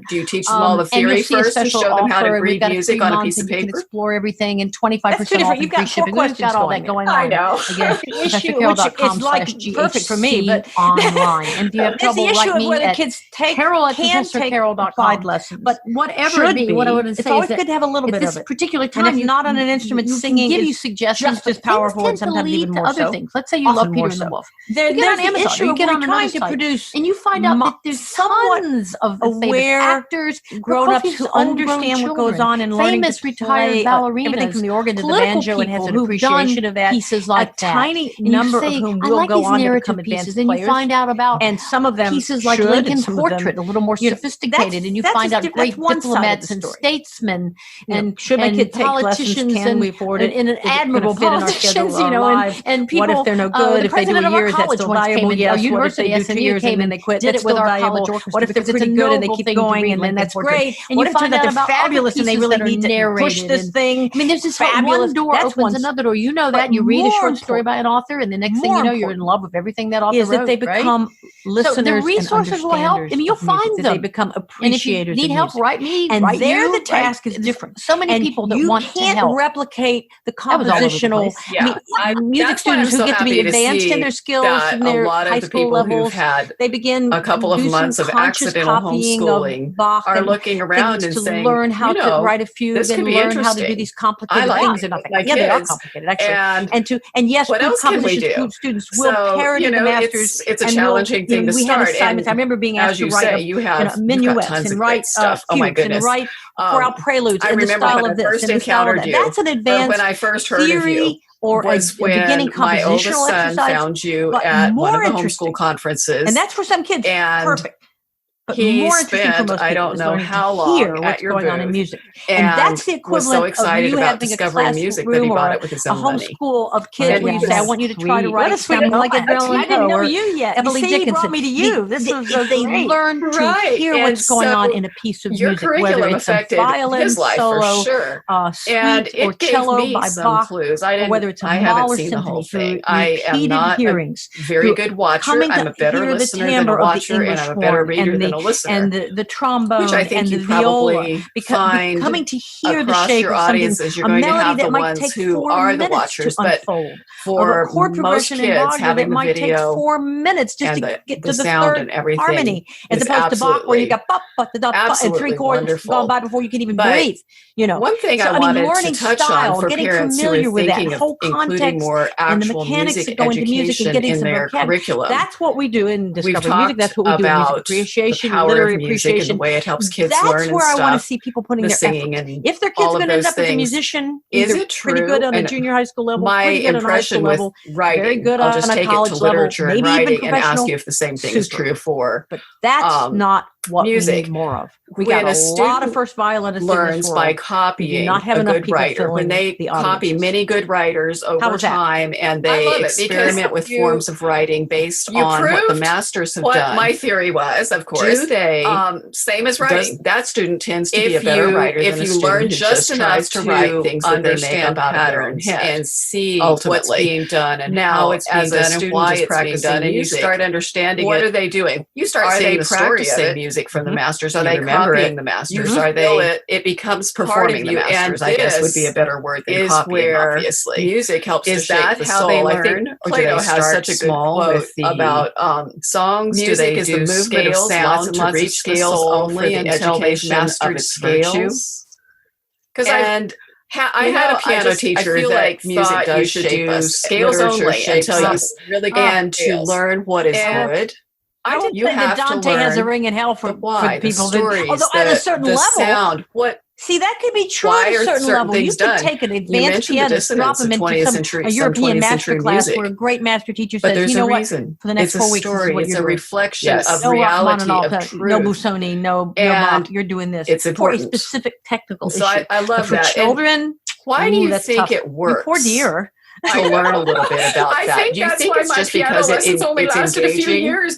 Do you teach them all the theory first and show them how to read music on a piece of paper? You can explore everything, and 25% off. You've got 4 questions. Got all that going on. I know. Again, the issue, which is like perfect for me, but online. And if you have trouble, write me at kids take Carol@ProfessorCarol.com. lessons. But whatever it be, what I want to say it's always is good to have a little bit of it. This particular time, and if not on an instrument, singing give you suggestions just as powerful and sometimes even more other so. things. Let's say you love Peter and the Wolf. There's an issue you get on trying to site, produce, and you find out that there's tons of aware actors, grown-ups who understand what goes on and learning famous to retired ballerinas, everything from the organ to the banjo, and has an appreciation of that. Pieces like a tiny number of whom will go on to become advanced players. And you find out about and some of them pieces like Lincoln Portrait, a little more sophisticated, and you find out great diplomats and statesmen and politicians and admirable politicians, and people. What if they're no good? If they do a year, is that still valuable? Yes. What if they do 2 years and then they quit? That's still valuable. What if they're pretty good and they keep going and then that's great? What if it turns out they're fabulous and they really need to push this thing? I mean, there's this fabulous. One door opens another door. You know that. You read a short story by an author, and the next thing you know, you're in love with everything that author wrote. Is that they become listeners. So the resources will help. I mean, you'll find them. They become appreciators. And if you need help, write me. And there, the task is different. So many people that want to help. You can't replicate the compositional. Music students who get to be advanced in their skills and their high school levels. They begin a couple of months of accidental homeschooling are looking around and saying, learn how to write a fugue and learn how to do these complicated things. Yeah, they are complicated actually. And yes, what else can we do? Students will parody the masters. It's a challenging thing to start. We have assignments. I remember being asked to write minuets and write fugues and write chorale preludes in the style of this and the style of that. That's an advanced when I first heard of you. Or was when my oldest son found you at one of the homeschool conferences. And that's for some kids perfect. But he more interesting for most I don't know how long what's your going booth, on in music, and that's the equivalent was so excited of you about having discovering a music that he bought it with his own money. Homeschool of kids where you say, "I want you to try to write something like Adrenaline." I didn't know you yet. Emily Dickinson brought me to you. This was they learn to hear what's going on in a piece of music, whether it's a violin solo, and or cello by Bach, clues. Or whether it's a Mahler symphony. I am not a very good watcher. I'm a better listener than a watcher, and I'm a better reader than a listener. The trombone, which I think and you the viola, find coming to hear the across shape your of audiences, you're going to have the ones who are the watchers, but for most kids, having the video 4 minutes just to get to the sound third harmony, as opposed to Bach, where you got and 3 chords gone by before you can even breathe. One thing I wanted to touch on for parents who are thinking of including more actual music education in their curriculum. That's what we do in Discovery Music. That's what we do in music appreciation, literary appreciation, and the way it helps kids learn. That's where I want to see people putting their singing effort. And if their kid's going to end up as a musician, is it true? Pretty good on a junior high school level. My impression with writing, very good I'll just take it to literature and writing and ask you if the same thing is true for. But that's not what music. We need more of. We got a lot of first violinists learns by copying not have a enough good writer. When they copy many good writers over time and they experiment with forms of writing based on what the masters have done. My theory was, of course, same as writing. That student tends to be a better writer than a student who just tries to write things that they make up patterns and see what's being done and how it's being done and why it's being done. And you start understanding what are they doing. You start seeing the story of it from the masters. Are they copying the masters? Are they? It becomes performing the masters. I guess would be a better word than copying. Obviously, music helps. Is that how they learn? Plato has such a good quote about songs. Music is the movement of sound to reach scales only until they've mastered scales. Because I had a piano teacher that music does shape us. Scales only until you really get to learn what is good. I don't think that Dante has a ring in hell for people. Although at a certain level, sound, see, that could be true at a certain level. You could take an advanced pianist, drop him into a European master class where a great master teacher says, you know what, for the next 4 weeks, this is what it's a reflection of reality, of truth. No Busoni, no Bach, you're doing this. It's important. For a specific technical issue. I love that. For children, why do you think it works? You poor dear. to learn a little bit about that. Do you think it's just because it's engaging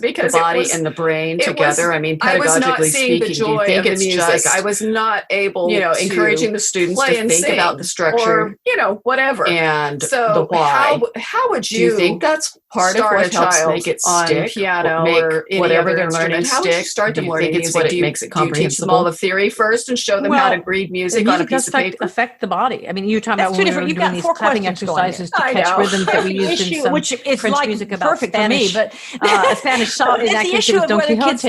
the body and the brain together? I mean, pedagogically speaking, do you think it's just I was not able, encouraging the students to think about the structure, or, whatever, and the why? How would you think that's part of what helps make it stick, piano, or whatever they're learning how stick? Would you start them learning music? What it makes it comprehensible? Do you teach them all the theory first and show them how to read music on a piece of paper? Affect the body. I mean, you're talking about when we were doing these clapping exercises to catch rhythms that we used in some which is French like music about perfect Spanish, for me, but Spanish song. It's the issue of whether kids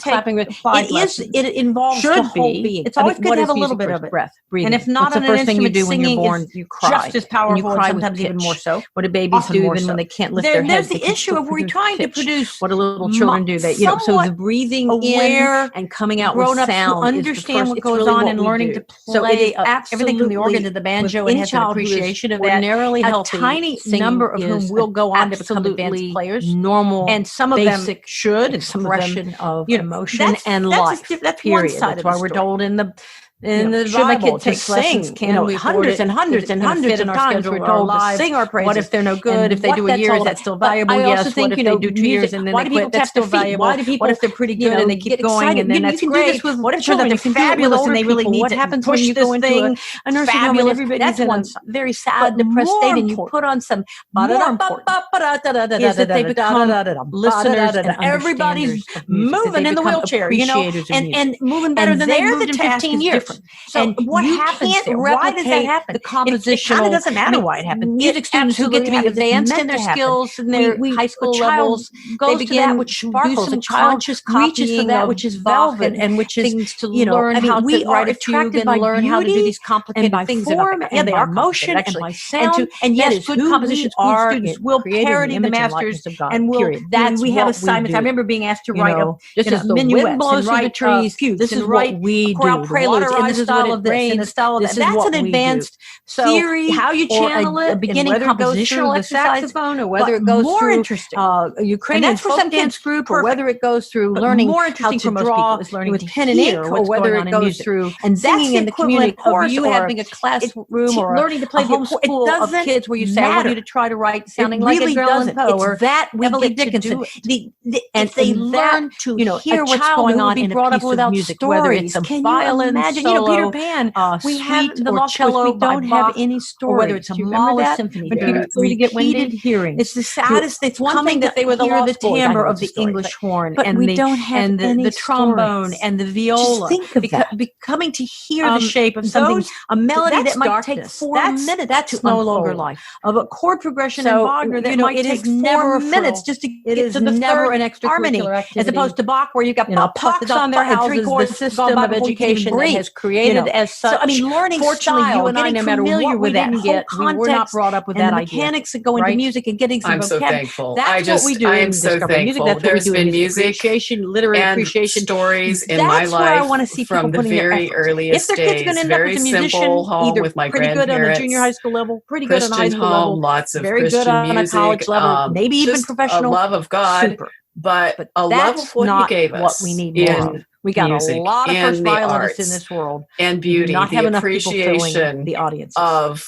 clapping it involves the whole being. It's always good to have a little bit of it. Breath, breathing. And if not on the first an thing you do when you're singing born, you cry. Just as powerful, you cry sometimes even more so. What do babies do then when they can't lift their heads? There's the issue of we're trying to produce. What do little children do? That so the breathing in and coming out with sound. Understand what goes on and learning to play. So it is everything from the organ to the banjo and has an appreciation of that. Ordinarily healthy. A tiny number of whom will go on to become advanced players. Normal, and some of them should expression of emotion and life. That's period. One side that's why we're told in the the Bible to sing, hundreds and hundreds and hundreds of times we're told to sing our praises. What if they're no good? If they do a year, is that still valuable? Yes. What if they do 2 years and then they quit? That's still valuable. What if they're pretty good and they keep going and then that's great? What if they're fabulous and they really need what happens when you go into a nursing home and everybody's in a very sad, depressed state and you put on some more important is that they become listeners and everybody's moving in the wheelchair, and moving better than they moved in 15 years. So what happens there? Why does that happen? The compositional. It doesn't matter why it happens. Music students who get to be advanced in their skills and their high school levels, they begin which sparkles. A child reaches for that which is velvet and which is things to learn how to write a fugue and learn how to do these complicated things. Form and they are motion and by sound. And yes, good composition school students will parody the masters and will. That's we have assignments. I remember being asked to write a minuets blows through the trees. This is what we do. Preludes in the style of this, in the style of that. That's an advanced theory, how you channel it, beginning compositional the saxophone, or whether it goes through Ukrainian folk dance group, or whether it goes through learning how to draw with pen and ink, or whether it goes through singing in the community chorus, you having a classroom or learning to play the homeschool of kids where you say, I want you to try to write sounding like Edgar Allan Poe or Emily Dickinson. And they learn to hear what's going on in a piece of music, whether it's a violin solo, Peter Pan, we have the lost cello, we don't have any story. Or whether it's a Mahler symphony, when people free to get winded hearing. It's the saddest. It's one thing that they were the timbre of the English horn and the trombone and the viola. Think of that. Becoming to hear the shape of something, a melody that might take 4 minutes. That's no longer life. Of a chord progression in Wagner that might take 4 minutes just to get to the third an harmony, as opposed to Bach, where you've got pucks on their houses. The system of education that has created as such. So, I mean, learning fortunately, you and I, no matter what we didn't get, we were not brought up with that idea. Mechanics that go into music and getting some vocabulary. I'm so thankful. That's what we do. I am so thankful. That's There's what we do been music, appreciation, literary appreciation, stories in my life. Where I want to see from the very earliest days. If their kid's going to end up as a musician, home with my pretty good on the junior high school level, pretty good on the high school level, lots of very Christian good on music, a college level, maybe even professional. A love of God, super. But a love of what He gave us. What we need more of. We got a lot of first violinists in this world, and beauty, not have the enough appreciation the audience of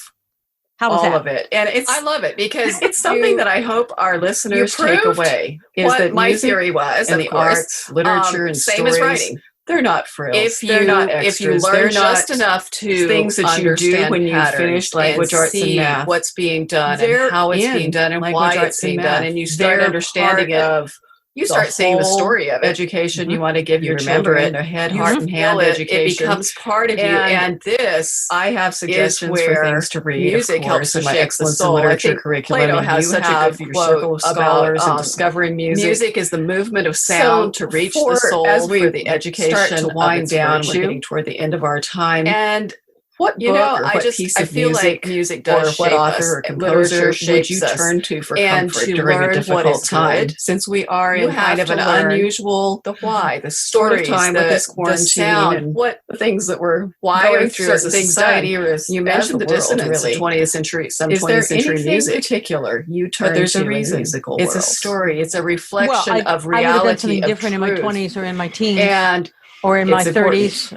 all of it. And I love it because it's something that I hope our listeners take away. Is that my theory was, and the arts, literature, and same stories, as writing. They're not frills. If they're not extras. If you learn just enough to things that you do when you finish language arts and math, what's being done and how it's being done and why it's being done, and you start understanding it. You start seeing the story of it. Education you want to give your remember children, a head, heart, and hand education. It becomes part of you. And this, I have suggestions for things to read. Music helps to shape the soul. Literature curriculum. Plato has such a good quote scholars and discovering music. Music is the movement of sound to reach the soul. As we for the education start to wind down, we're getting toward the end of our time. And what book or what piece of music, music does or what author or composer would you turn to for comfort during a difficult time? Since we are in kind of an unusual, the why, the story time with this quarantine, the sound, and what things that we're going through as a society, or as you mentioned the dissonance of 20th century, some 20th century music. Particular you turn there's to a reason. Musical it's world. A story. It's a reflection of reality. I would have done something different in my 20s or in my teens, and or in my 30s.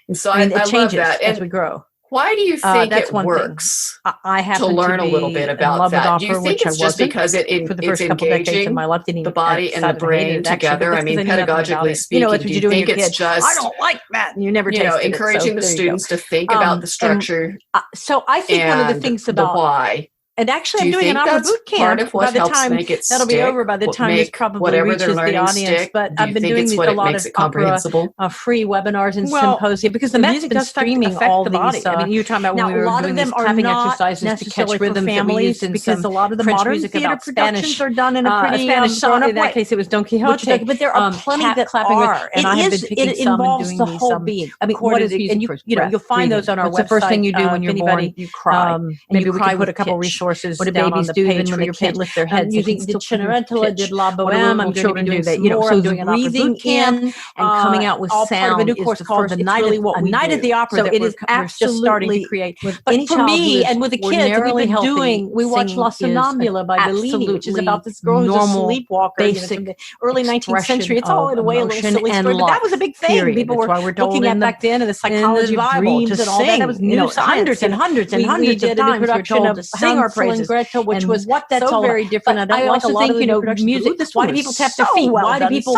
And so I it changes love that as we grow. Why do you think it works? I have to learn a little bit about that. Do you think it's just because it's engaging my life, the body and the brain together? I mean, pedagogically speaking, do you think it's just, I don't like that, and you never tasted encouraging the students to think about the structure? So I think one of the things about the why. And actually, I'm doing an opera boot camp. By the time that'll be over, by the time this probably reaches the audience. But I've been doing a lot of opera free webinars and symposia because the music does streaming all the body. I mean, you're talking about when we were doing these tapping exercises to catch rhythms families, because a lot of the modern theater productions are done in a pretty Spanish song. In that case, it was Don Quixote. But there are plenty that are, and I have been picking some and doing the whole being. I mean, what is it? And you'll find those on our website. The first thing you do when you're born, you cry. Maybe we can put a couple resources. What do babies do when they can't lift their heads? Using the Cenerentola, did La Boheme. I'm children do that. So doing breathing in and coming out with sound. A new course called the night at the opera. So it is absolutely starting to create. But for me and with the kids, we've been doing. We watched La Sonnambula by Bellini, which is about this girl who's a sleepwalker. Basic from the early 19th century. It's all in a way a little silly story, but that was a big thing. People were looking at back then, and the psychology of dreams and all that. That was new science. Hundreds of times. We did a production of Sing Our Praises, which was what that's so all very different. I also think, music. Why do people tap their feet? Why do people,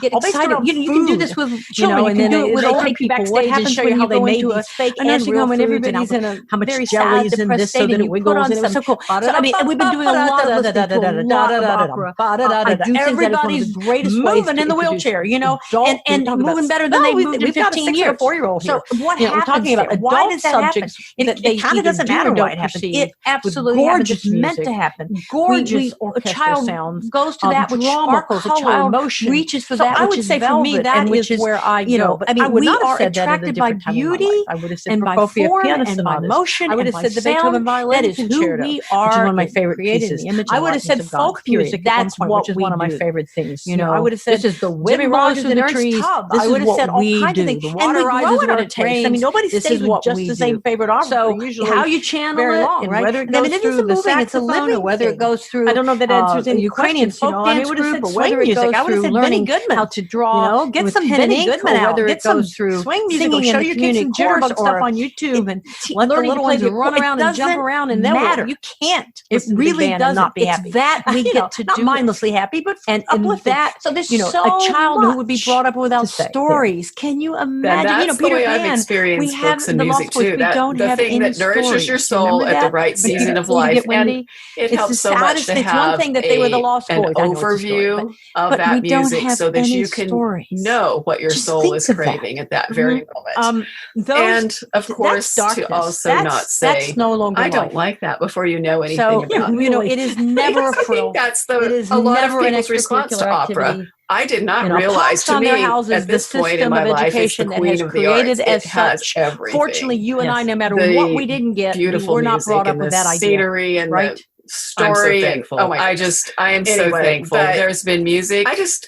get excited? You can do this with children. You can do it with older people. What happens when you go into a nursing home and everybody's in a very sad, depressed state and you put on some so cool. So I mean, we've been doing a lot of opera. Everybody's greatest moving in the wheelchair, and moving better than they moved in 15 years. 4-year-old. So what happens? Talking about why does that happen? It kind of doesn't matter why it happens. It absolutely happens. It's meant to happen. Gorgeous a child sounds, goes to that which sparkles. A child reaches for that which is velvet. I would say for me that is where I go. I mean, we are attracted by beauty and by form and by motion. I would have said the Beethoven violin. That is who we are. Which is one of my favorite pieces. I would have said folk music. That's what is one of my favorite things. I would have said this is the Jimmy Rogers and the trees. I would have said all kinds of things. The water rises when it takes. I mean, nobody stays with just the same favorite opera. So how you channel it, and whether it goes through the saxophone or whether it goes through. I don't know that answers any Ukrainian folk dance group, or whether it goes through learning how to draw. Get some Benny Goodman out. Whether it goes through swing music, show your kids some jitterbug stuff on YouTube, and let the little ones run around and jump around, and matter. You can't. It really doesn't. It's that we get to do mindlessly happy, but and that. So there's a child who would be brought up without stories. Can you imagine? That's the way I've experienced books and music too. The thing that nourishes your soul at the right season of life, and it helps so much to have an overview of that music so that you can know what your soul is craving at that very moment. And of course, to also not say, I don't like that before you know anything about it. It is never a frill. That's a lot of people's response to opera. I did not realize, to me, at this point in my life, it's the queen of the arts. It has everything. Fortunately, you and I, no matter what we didn't get, we're not brought up with that idea. Scenery and the story. I'm so thankful. I am so thankful. There's been music.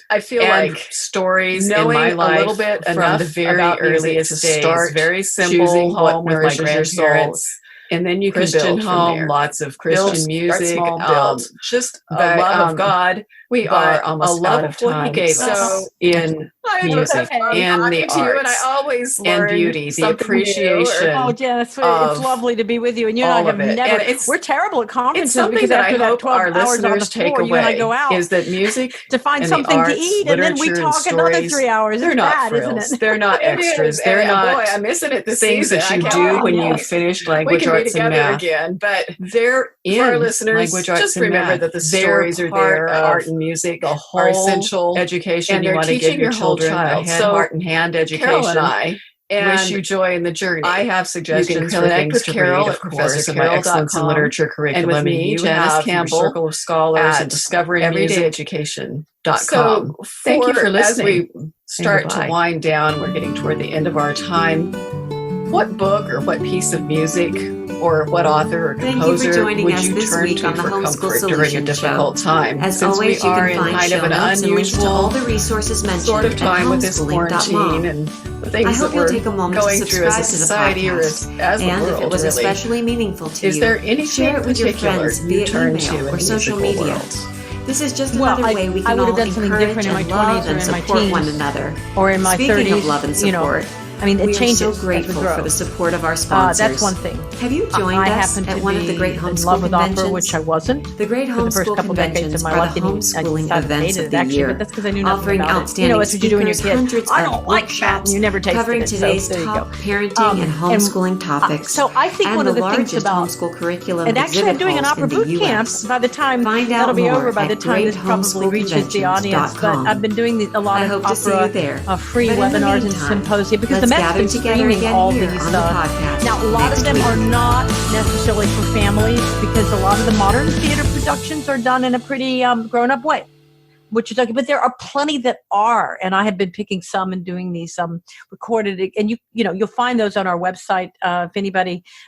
I feel like stories in my life a little bit from the very earliest days. Very simple, home with my grandparents. And then you can build from there. Lots of Christian music, just the love of God. We are almost out of time. What he gave us in music and the arts, and I always and beauty, the appreciation. Oh, Janice, it's lovely to be with you. And you and I have never. We're terrible at conferences. It's something that I hope our listeners take away is that music to find something to eat, and then we talk another 3 hours. They're not frills. They're not extras. They're not. I'm missing it. The things that you do when you finish language arts and math. Again, but they're in our listeners. Just remember that the stories are there. Art and music, the whole essential education, and you want to give your children a head, heart, and hand education. Carol and I wish you joy in the journey. I have suggestions for things to read, of course, in my Excellence in Literature curriculum. And with me, Janice Campbell, Circle of Scholars, and Discovering EverydayEducation.com. So thank you for listening. As we start to wind down, we're getting toward the end of our time. What book or what piece of music or what author or composer would you turn to for comfort during a difficult time? As Since always, we you are can in find kind of an unusual all the resources mentioned sort of time with this quarantine and the things that we're going through as a society or as the world, if it was especially meaningful to you, is there anything share it with your friends via email or social media. This is just another way we can all encourage and love and support one another. Or in my 30s, Speaking of love and support, I mean, it changes. We are so grateful for the support of our sponsors. That's one thing. Have you joined us at one of the Great Homeschool Conventions? Opera, which I wasn't. The Great Homeschool Conventions are the homeschooling events of the year, but that's because I knew nothing offering about outstanding speakers, hundreds of workshops, you never covering today's top parenting and homeschooling topics. So I think one of the things about homeschool curriculum and actually I'm doing an opera boot camp by the time that'll be over by the time this probably reaches the audience. But I've been doing a lot of opera free webinars and symposia because the Met's been streaming all these stuff. Now, a lot of them are not necessarily for families because a lot of the modern theater productions are done in a pretty grown-up way, which is okay. But there are plenty that are, and I have been picking some and doing these recorded. And you'll find those on our website if anybody